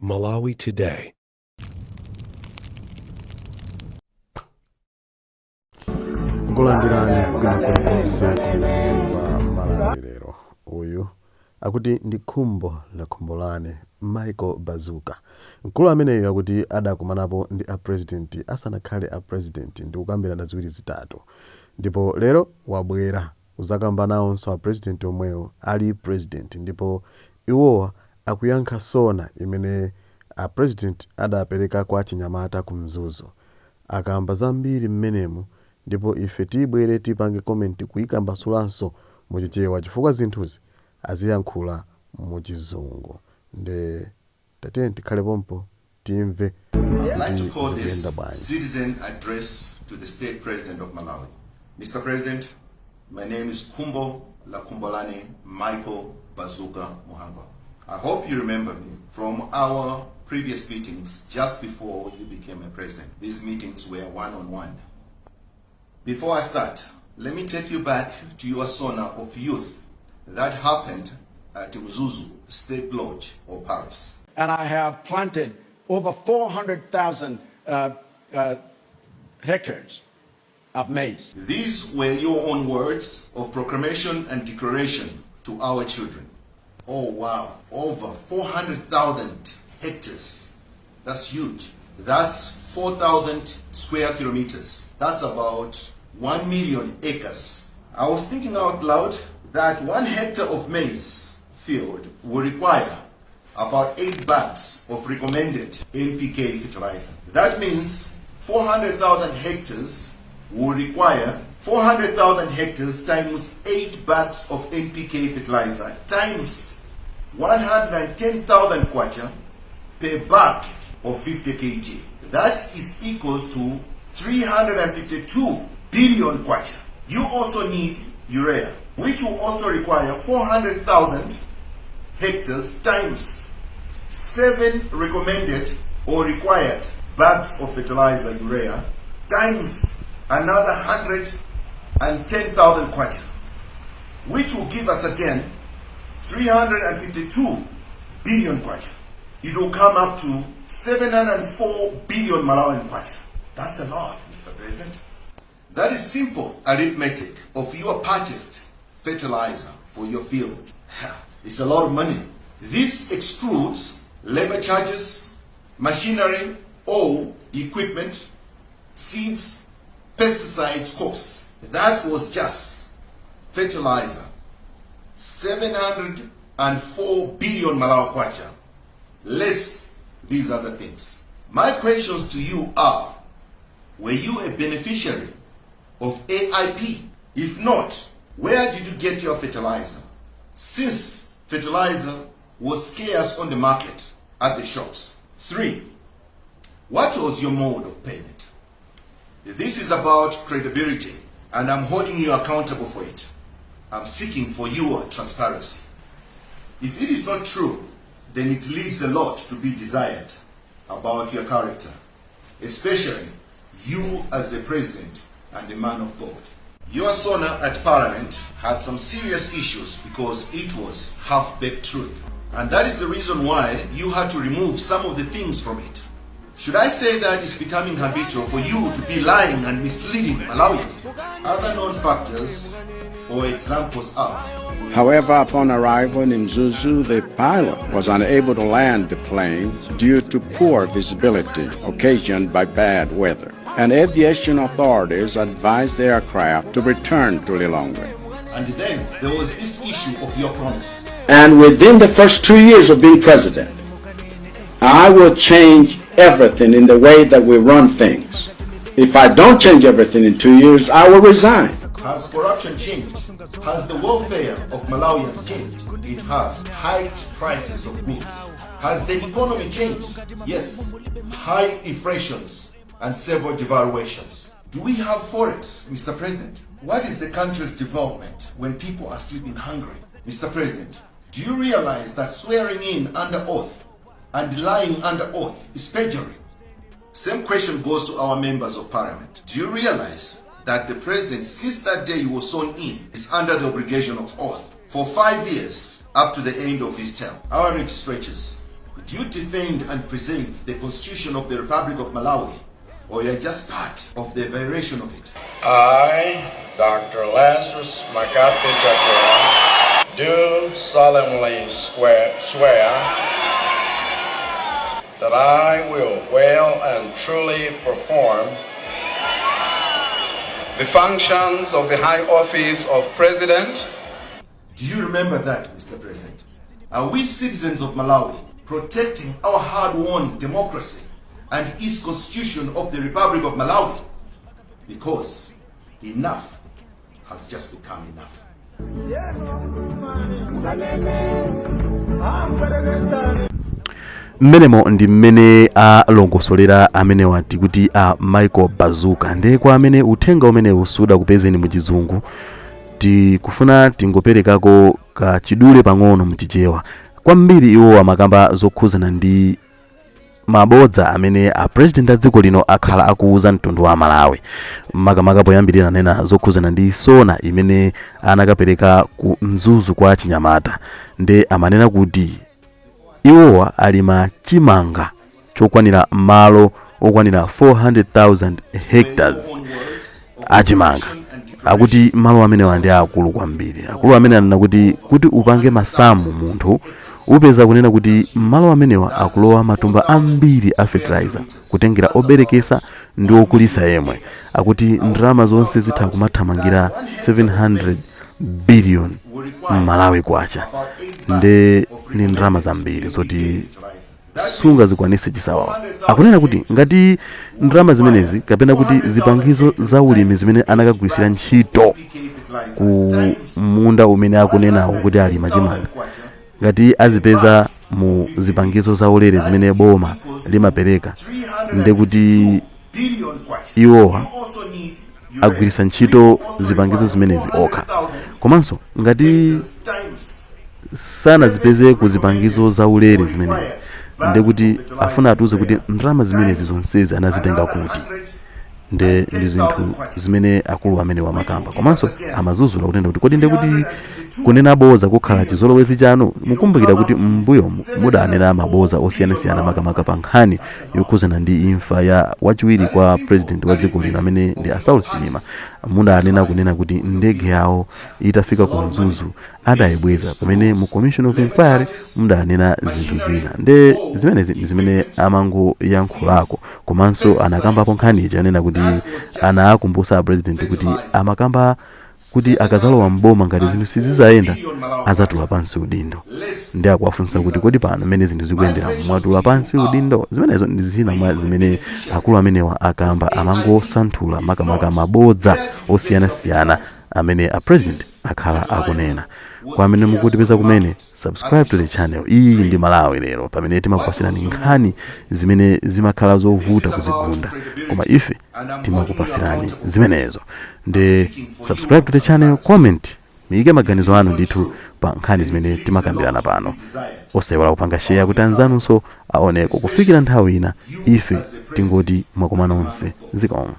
Malawi today. Ngolandirani kunakonse kulimba Malawi lero. Uyu akuti ndi khumbo la khombolane Michael Bazuka. Nkulu ameneyo akuti adakumanapo ndi a president Asanokhale a president ndi kukambirana ziwiri zitatu. Ndipo lero wabwera kuzakamba nawonso a president omweyo ali president, ndipo iwowa akuyankha sona imene a president adapereka kwa chinyamata kumzuzu. Akamba zambiri mmenemu, ndipo ife tibwere tipange comment kuyikambasulanso muchichewa chifukwa zinthuzi aziyankhula muchizungu. Nde tatene tikhale pompo timve I'd like to call this citizen address to the state president of Malawi. Mr. President, my name is Kumbo Lakumbolane Michael Bazuka Muhanga. I hope you remember me from our previous meetings just before you became a president. These meetings were one-on-one. Before I start, let me take you back to your sauna of youth that happened at Mzuzu State Lodge or Paris. And I have planted over 400,000 hectares of maize. These were your own words of proclamation and declaration to our children. Oh wow, over 400,000 hectares. That's huge. That's 4,000 square kilometers. That's about 1 million acres. I was thinking out loud that 1 hectare of maize field will require about 8 bags of recommended NPK fertilizer. That means 400,000 hectares will require 400,000 hectares times 8 bags of NPK fertilizer times 110,000 kwacha per bag of 50 kg. That is equals to 352 billion kwacha. You also need urea, which will also require 400,000 hectares times 7 recommended or required bags of fertilizer urea times another 110,000 kwacha, which will give us again 352 billion kwacha. It will come up to 704 billion Malawian kwacha. That's a lot, Mr. President. That is simple arithmetic of your purchased fertilizer for your field. It's a lot of money. This excludes labor charges, machinery, or equipment, seeds, pesticides costs. That was just fertilizer. 704 billion Malawi kwacha, less these other things. My questions to you are, were you a beneficiary of AIP? If not, where did you get your fertilizer? Since fertilizer was scarce on the market at the shops. 3, what was your mode of payment? This is about credibility, and I'm holding you accountable for it. I'm seeking for your transparency. If it is not true, then it leaves a lot to be desired about your character, especially you as a president and a man of God. Your sauna at Parliament had some serious issues because it was half-baked truth. And that is the reason why you had to remove some of the things from it. Should I say that it's becoming habitual for you to be lying and misleading Malawians? Other known factors or examples are: However, upon arrival in Mzuzu, the pilot was unable to land the plane due to poor visibility occasioned by bad weather, and aviation authorities advised the aircraft to return to Lilongwe. And then there was this issue of your promise. And within the first 2 years of being president, I will change everything in the way that we run things. If I don't change everything in 2 years, I will resign. Has corruption changed? Has the welfare of Malawians changed? It has. Hiked prices of goods. Has the economy changed? Yes. High inflations and several devaluations. Do we have forex, Mr. President? What is the country's development when people are sleeping hungry? Mr. President, do you realize that swearing in under oath and lying under oath is perjury? Same question goes to our members of parliament. Do you realize that the president, since that day he was sworn in, is under the obligation of oath for 5 years up to the end of his term? Our read stretches. Do you defend and preserve the Constitution of the Republic of Malawi, or you're just part of the violation of it? I, Dr. Lazarus McCarthy Chakwera, do solemnly swear that I will well and truly perform the functions of the high office of President. Do you remember that, Mr. President? Are we citizens of Malawi protecting our hard-won democracy and its Constitution of the Republic of Malawi? Because enough has just become enough. mmenemo ndi mmene alongosolera amene wati kuti Michael Bazuka ndiye kwa amene uthenga umene usuda kupezeni mu chizungu tikufuna tingoperekako kachidule pang'ono mchichewa. Kwambiri iwo amakamba zokhuzana ndi mabodza amene president a dziko lino akhala akuuza mtundu wa Malawi. Makamaka poyambirira nena zokhuzana ndi sona imene anakapereka ku mzuzu kwa chinyamata nde amanena kuti iwowa alima chimanga chokwanira malo okwanira 400,000 hectares achimanga. Akuti malo amenewa ndi akulu kwambiri. Akulu amene anena kuti upange masamu munthu upeza kunena kuti malo amenewa akulowa matumba ambiri a fertilizer kutengera oberekesa ndi okulisa yemwe. Akuti ndalama zonse zitha kumathamangira 700 billion Malawi kwacha. Nde ni ndalama zambiri zoti sunga zikwanise chisawawa. Akunena kuti ngati ndalama zimenezi kapena kuti zipangizo za ulimi zimene anakagwirisira ntchito ku munda umene akunena kuti alima chimanga ngati azipeza mu zipangizo za ulere zimene boma limapereka nde kuti iwowa agwirisa ntchito zipangizo zimenezi okha. Komanso ngati sana zipeze ku zipangizo za ulere zimenezi nde kuti afuna atuze kuti ndalama zimenezi zonsezi anazitenga kuti nde ndi zinthu zimene akulu amene wamakamba. Komanso amazuzula kutenda kuti kodi nde kuti kunena boza kukhala chizolowezi chanu mukumbukira kuti mbuyo mudanena maboza osiyanasiyana makamaka pa nkhani yokhuzana ndi imfa ya wachiwiri kwa president wa dziko lino amene ndi Asanokhale. Mudanena kunena kuti ndege yawo itafika ku mzuzu adayibweza pamene mu commission of inquiry mudanena zinthu zina nde zimenezi ndi zimene amango yankhulako. Komanso anakambapo nkhani chanena kuti anakumbusa president kuti amakamba kuti akazalowa mboma ngati zinthu sizizayenda azatula pansi udindo. Ndi akuwafunsa kuti kodi pano mmene zinthu zikuyendera mwatula pansi udindo. Zimenezo ndi zina mwa zimene akulu amenewa akamba amangosanthula makamaka mabodza osiyanasiyana amene president akhala akunena. Kwa amene mukutipeza kumene subscribe to the channel. Iyi ndi Malawi lero pamene timakupasirani nkhani zimene zimakhala zovuta kuzigunda koma ife timakupasirani zimenezo. Nde subscribe to the channel, comment, miyike maganizo anu ndithu pa nkhani zimene timakambirana pano. Osayiwala kupanga share kuti anzanunso aoneko kufikira nthawi ina ife tingoti mwakoma nonse zikomo.